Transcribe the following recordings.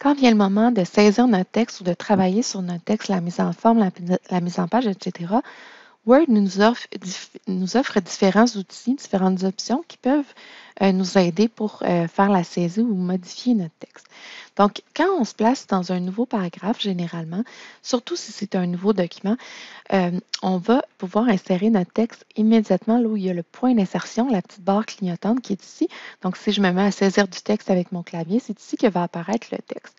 Quand vient le moment de saisir notre texte ou de travailler sur notre texte, la mise en forme, la mise en page, etc., Word nous offre différents outils, différentes options qui peuvent nous aider pour faire la saisie ou modifier notre texte. Donc, quand on se place dans un nouveau paragraphe, généralement, surtout si c'est un nouveau document, on va pouvoir insérer notre texte immédiatement là où il y a le point d'insertion, la petite barre clignotante qui est ici. Donc, si je me mets à saisir du texte avec mon clavier, c'est ici que va apparaître le texte.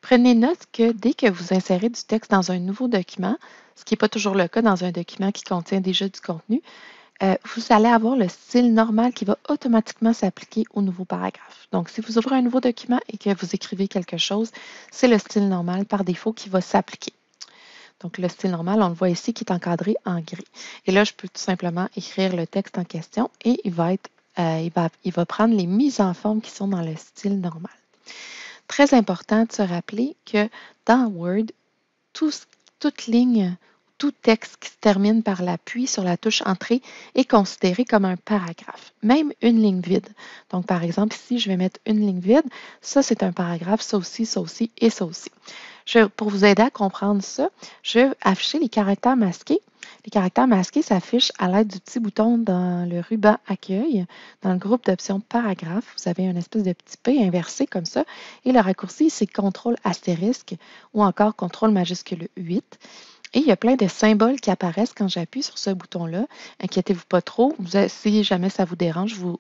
Prenez note que dès que vous insérez du texte dans un nouveau document, ce qui n'est pas toujours le cas dans un document qui contient déjà du contenu, vous allez avoir le style normal qui va automatiquement s'appliquer au nouveau paragraphe. Donc, si vous ouvrez un nouveau document et que vous écrivez quelque chose, c'est le style normal par défaut qui va s'appliquer. Donc, le style normal, on le voit ici, qui est encadré en gris. Et là, je peux tout simplement écrire le texte en question et il va prendre les mises en forme qui sont dans le style normal. Très important de se rappeler que dans Word, toute ligne, tout texte qui se termine par l'appui sur la touche Entrée est considéré comme un paragraphe, même une ligne vide. Donc, par exemple, ici, je vais mettre une ligne vide. Ça, c'est un paragraphe, ça aussi et ça aussi. Pour vous aider à comprendre ça, je vais afficher les caractères masqués. Les caractères masqués s'affichent à l'aide du petit bouton dans le ruban Accueil. Dans le groupe d'options Paragraphe, vous avez une espèce de petit P inversé comme ça. Et le raccourci, c'est CTRL astérisque ou encore CTRL majuscule 8. Et il y a plein de symboles qui apparaissent quand j'appuie sur ce bouton-là. Inquiétez-vous pas trop. Si jamais ça vous dérange, vous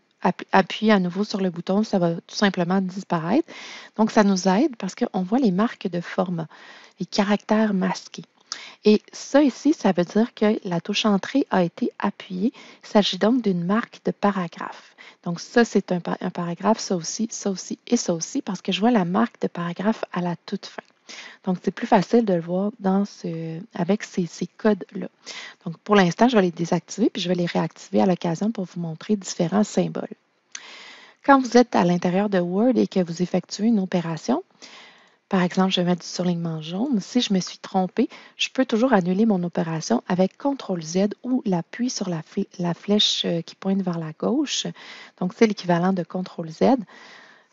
appuyez à nouveau sur le bouton, ça va tout simplement disparaître. Donc, ça nous aide parce qu'on voit les marques de format, les caractères masqués. Et ça ici, ça veut dire que la touche Entrée a été appuyée. Il s'agit donc d'une marque de paragraphe. Donc, ça, c'est un paragraphe, ça aussi et ça aussi, parce que je vois la marque de paragraphe à la toute fin. Donc, c'est plus facile de le voir avec ces codes-là. Donc, pour l'instant, je vais les désactiver puis je vais les réactiver à l'occasion pour vous montrer différents symboles. Quand vous êtes à l'intérieur de Word et que vous effectuez une opération, par exemple, je vais mettre du surlignement jaune. Si je me suis trompée, je peux toujours annuler mon opération avec CTRL-Z ou l'appui sur la flèche qui pointe vers la gauche. Donc, c'est l'équivalent de CTRL-Z.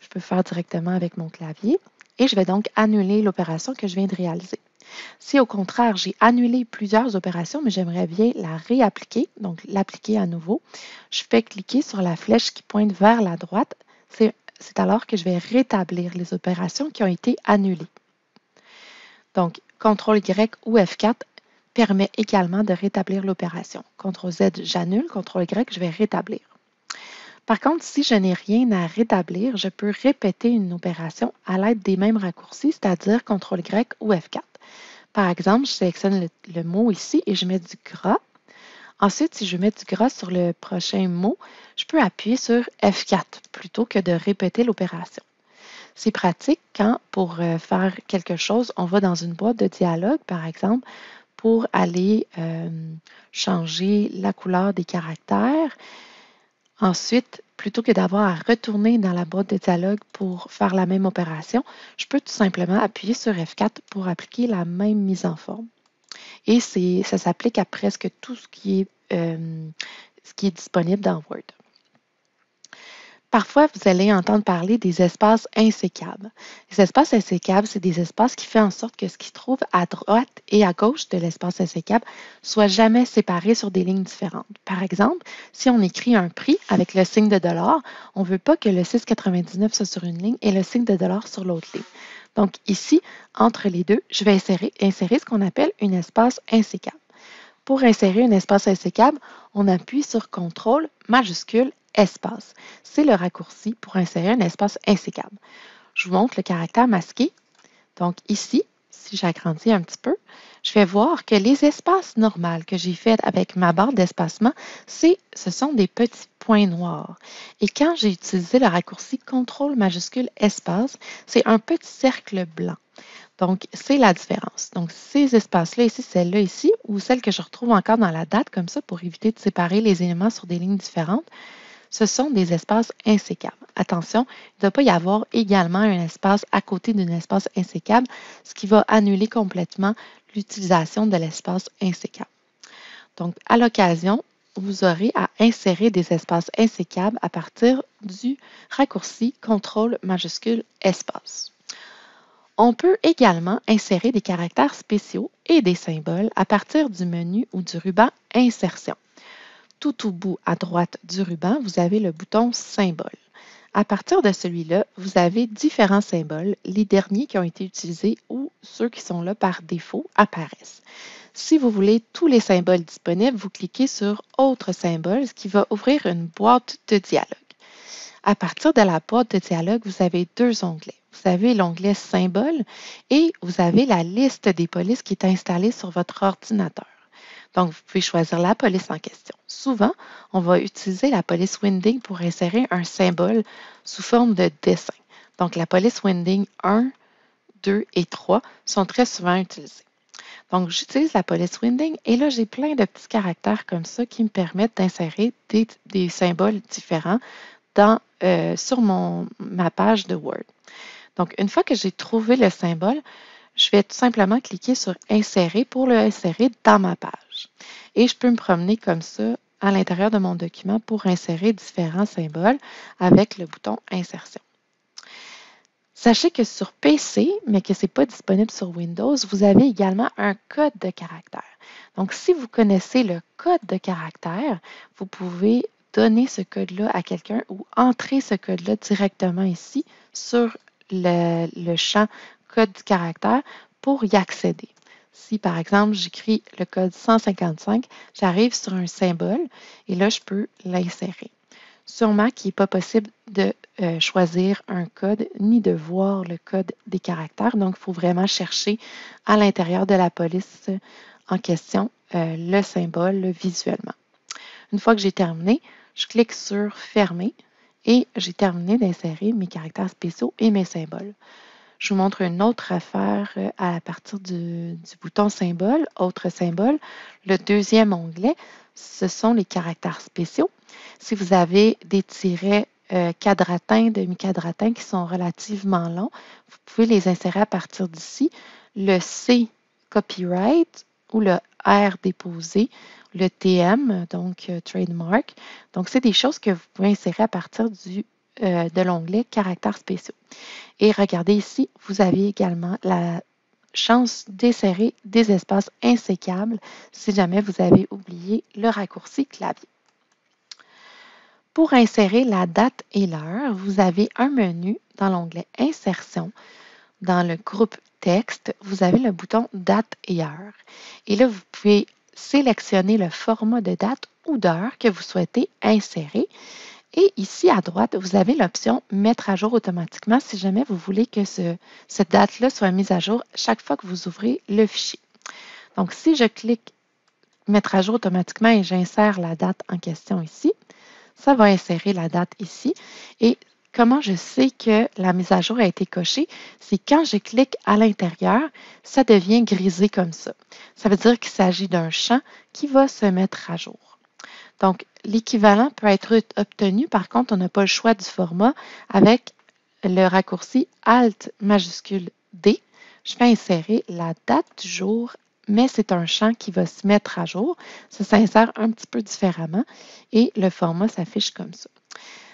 Je peux faire directement avec mon clavier. Et je vais donc annuler l'opération que je viens de réaliser. Si au contraire, j'ai annulé plusieurs opérations, mais j'aimerais bien la réappliquer, donc l'appliquer à nouveau, je fais cliquer sur la flèche qui pointe vers la droite. C'est alors que je vais rétablir les opérations qui ont été annulées. Donc, CTRL-Y ou F4 permet également de rétablir l'opération. CTRL-Z, j'annule, CTRL-Y, je vais rétablir. Par contre, si je n'ai rien à rétablir, je peux répéter une opération à l'aide des mêmes raccourcis, c'est-à-dire CTRL-Y ou F4. Par exemple, je sélectionne le mot ici et je mets du gras. Ensuite, si je mets du gras sur le prochain mot, je peux appuyer sur F4 plutôt que de répéter l'opération. C'est pratique quand, pour faire quelque chose, on va dans une boîte de dialogue, par exemple, pour aller changer la couleur des caractères. Ensuite, plutôt que d'avoir à retourner dans la boîte de dialogue pour faire la même opération, je peux tout simplement appuyer sur F4 pour appliquer la même mise en forme. Et ça s'applique à presque tout ce qui est disponible dans Word. Parfois, vous allez entendre parler des espaces insécables. Les espaces insécables, c'est des espaces qui font en sorte que ce qui se trouve à droite et à gauche de l'espace insécable soit jamais séparé sur des lignes différentes. Par exemple, si on écrit un prix avec le signe de dollar, on ne veut pas que le 6,99 soit sur une ligne et le signe de dollar sur l'autre ligne. Donc ici, entre les deux, je vais insérer ce qu'on appelle un espace insécable. Pour insérer un espace insécable, on appuie sur CTRL majuscule espace. C'est le raccourci pour insérer un espace insécable. Je vous montre le caractère masqué. Donc ici, si j'agrandis un petit peu, je vais voir que les espaces normaux que j'ai faits avec ma barre d'espacement, ce sont des petits points noirs. Et quand j'ai utilisé le raccourci CTRL majuscule espace, c'est un petit cercle blanc. Donc, c'est la différence. Donc, ces espaces-là ici, celle-là ici, ou celle que je retrouve encore dans la date, comme ça, pour éviter de séparer les éléments sur des lignes différentes, ce sont des espaces insécables. Attention, il ne doit pas y avoir également un espace à côté d'un espace insécable, ce qui va annuler complètement l'utilisation de l'espace insécable. Donc, à l'occasion, vous aurez à insérer des espaces insécables à partir du raccourci CTRL majuscule espace. On peut également insérer des caractères spéciaux et des symboles à partir du menu ou du ruban Insertion. Tout au bout à droite du ruban, vous avez le bouton Symbole. À partir de celui-là, vous avez différents symboles. Les derniers qui ont été utilisés ou ceux qui sont là par défaut apparaissent. Si vous voulez tous les symboles disponibles, vous cliquez sur Autres symboles, ce qui va ouvrir une boîte de dialogue. À partir de la boîte de dialogue, vous avez deux onglets. Vous avez l'onglet Symboles et vous avez la liste des polices qui est installée sur votre ordinateur. Donc, vous pouvez choisir la police en question. Souvent, on va utiliser la police Winding pour insérer un symbole sous forme de dessin. Donc, la police Winding 1, 2 et 3 sont très souvent utilisées. Donc, j'utilise la police Winding et là, j'ai plein de petits caractères comme ça qui me permettent d'insérer des symboles différents sur ma page de Word. Donc, une fois que j'ai trouvé le symbole, je vais tout simplement cliquer sur Insérer pour le insérer dans ma page. Et je peux me promener comme ça à l'intérieur de mon document pour insérer différents symboles avec le bouton Insertion. Sachez que sur PC, mais que ce n'est pas disponible sur Windows, vous avez également un code de caractère. Donc, si vous connaissez le code de caractère, vous pouvez donner ce code-là à quelqu'un ou entrer ce code-là directement ici sur le champ code du caractère pour y accéder. Si, par exemple, j'écris le code 155, j'arrive sur un symbole et là, je peux l'insérer. Sur Mac, il n'est pas possible de choisir un code ni de voir le code des caractères. Donc, il faut vraiment chercher à l'intérieur de la police en question le symbole visuellement. Une fois que j'ai terminé, je clique sur Fermer et j'ai terminé d'insérer mes caractères spéciaux et mes symboles. Je vous montre une autre affaire à partir du bouton Symbole, Autre symbole. Le deuxième onglet, ce sont les caractères spéciaux. Si vous avez des tirets quadratins, demi-quadratins qui sont relativement longs, vous pouvez les insérer à partir d'ici. Le C, Copyright, ou le R, Déposé, le TM, donc Trademark. Donc, c'est des choses que vous pouvez insérer à partir de l'onglet Caractères spéciaux. Et regardez ici, vous avez également la chance d'insérer des espaces insécables si jamais vous avez oublié le raccourci clavier. Pour insérer la date et l'heure, vous avez un menu dans l'onglet Insertion. Dans le groupe Texte, vous avez le bouton Date et heure. Et là, vous pouvez sélectionner le format de date ou d'heure que vous souhaitez insérer. Et ici, à droite, vous avez l'option Mettre à jour automatiquement si jamais vous voulez que cette date-là soit mise à jour chaque fois que vous ouvrez le fichier. Donc, si je clique Mettre à jour automatiquement et j'insère la date en question ici, ça va insérer la date ici. Et comment je sais que la mise à jour a été cochée? C'est quand je clique à l'intérieur, ça devient grisé comme ça. Ça veut dire qu'il s'agit d'un champ qui va se mettre à jour. Donc, l'équivalent peut être obtenu, par contre, on n'a pas le choix du format avec le raccourci Alt majuscule D. Je vais insérer la date du jour, mais c'est un champ qui va se mettre à jour. Ça s'insère un petit peu différemment et le format s'affiche comme ça.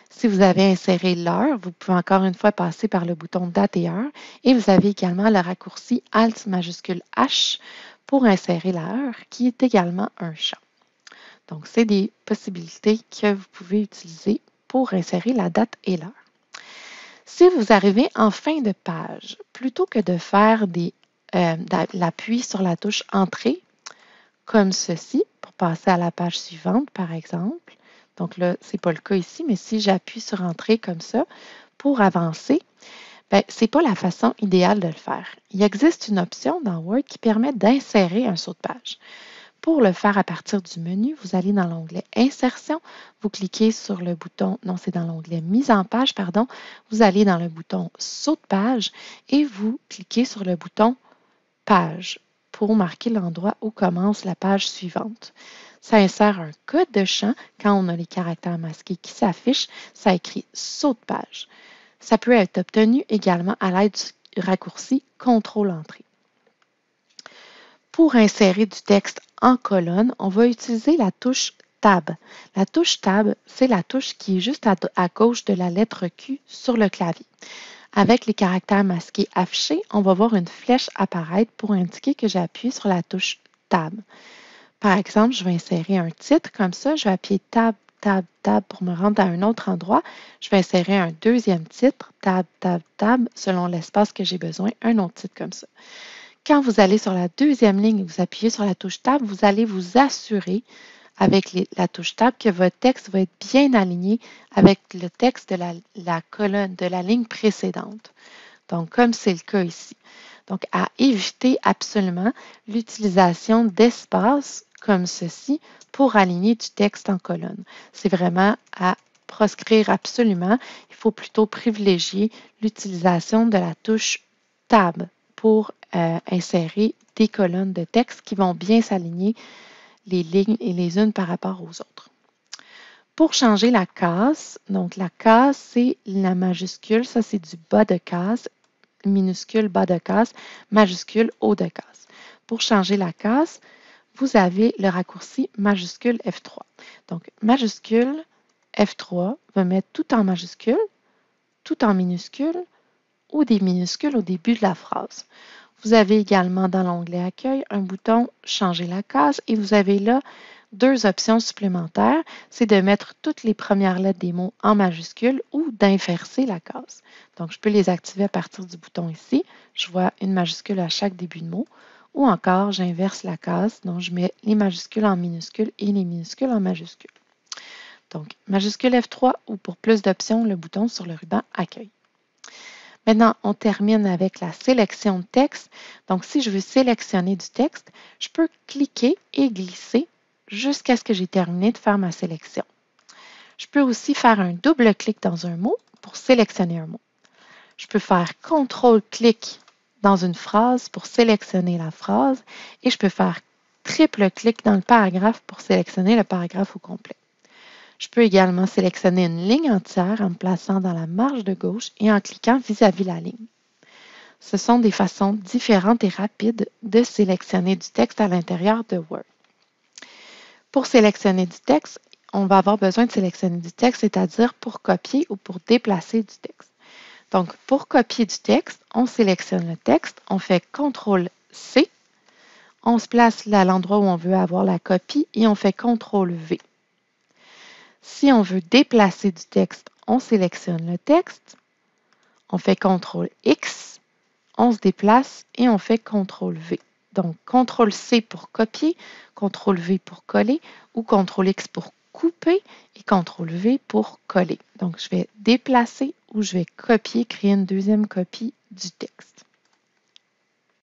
Si vous avez inséré l'heure, vous pouvez encore une fois passer par le bouton Date et heure et vous avez également le raccourci Alt majuscule H pour insérer l'heure qui est également un champ. Donc, c'est des possibilités que vous pouvez utiliser pour insérer la date et l'heure. Si vous arrivez en fin de page, plutôt que de faire l'appui sur la touche Entrée, comme ceci, pour passer à la page suivante, par exemple, donc là, ce n'est pas le cas ici, mais si j'appuie sur Entrée comme ça, pour avancer, ce n'est pas la façon idéale de le faire. Il existe une option dans Word qui permet d'insérer un saut de page. Pour le faire à partir du menu, vous allez dans l'onglet Insertion, vous cliquez sur le bouton, non, c'est dans l'onglet Mise en page, pardon, vous allez dans le bouton Saut de page et vous cliquez sur le bouton Page pour marquer l'endroit où commence la page suivante. Ça insère un code de champ quand on a les caractères masqués qui s'affichent, ça écrit Saut de page. Ça peut être obtenu également à l'aide du raccourci Contrôle-Entrée. Pour insérer du texte en colonne, on va utiliser la touche Tab. La touche Tab, c'est la touche qui est juste à gauche de la lettre Q sur le clavier. Avec les caractères masqués affichés, on va voir une flèche apparaître pour indiquer que j'ai appuyé sur la touche Tab. Par exemple, je vais insérer un titre comme ça. Je vais appuyer Tab, Tab, Tab pour me rendre à un autre endroit. Je vais insérer un deuxième titre, Tab, Tab, Tab, selon l'espace que j'ai besoin, un autre titre comme ça. Quand vous allez sur la deuxième ligne et vous appuyez sur la touche Tab, vous allez vous assurer avec la touche Tab que votre texte va être bien aligné avec le texte de la colonne, de la ligne précédente. Donc, comme c'est le cas ici. Donc, à éviter absolument l'utilisation d'espaces comme ceci pour aligner du texte en colonne. C'est vraiment à proscrire absolument. Il faut plutôt privilégier l'utilisation de la touche Tab pour insérer des colonnes de texte qui vont bien s'aligner les lignes et les unes par rapport aux autres. Pour changer la case, donc la case, c'est la majuscule, ça c'est du bas de case, minuscule bas de case, majuscule haut de case. Pour changer la case, vous avez le raccourci majuscule F3. Donc, majuscule F3 va mettre tout en majuscule, tout en minuscule ou des minuscules au début de la phrase. Vous avez également dans l'onglet Accueil un bouton Changer la case et vous avez là deux options supplémentaires. C'est de mettre toutes les premières lettres des mots en majuscule ou d'inverser la case. Donc, je peux les activer à partir du bouton ici. Je vois une majuscule à chaque début de mot. Ou encore, j'inverse la case. Donc, je mets les majuscules en minuscules et les minuscules en majuscules. Donc, majuscule F3 ou pour plus d'options, le bouton sur le ruban Accueil. Maintenant, on termine avec la sélection de texte. Donc, si je veux sélectionner du texte, je peux cliquer et glisser jusqu'à ce que j'ai terminé de faire ma sélection. Je peux aussi faire un double-clic dans un mot pour sélectionner un mot. Je peux faire CTRL-clic dans une phrase pour sélectionner la phrase et je peux faire triple-clic dans le paragraphe pour sélectionner le paragraphe au complet. Je peux également sélectionner une ligne entière en me plaçant dans la marge de gauche et en cliquant vis-à-vis la ligne. Ce sont des façons différentes et rapides de sélectionner du texte à l'intérieur de Word. Pour sélectionner du texte, on va avoir besoin de sélectionner du texte, c'est-à-dire pour copier ou pour déplacer du texte. Donc, pour copier du texte, on sélectionne le texte, on fait CTRL-C, on se place à l'endroit où on veut avoir la copie et on fait CTRL-V. Si on veut déplacer du texte, on sélectionne le texte, on fait CTRL-X, on se déplace et on fait CTRL-V. Donc, CTRL-C pour copier, CTRL-V pour coller ou CTRL-X pour couper et CTRL-V pour coller. Donc, je vais déplacer ou je vais copier, créer une deuxième copie du texte.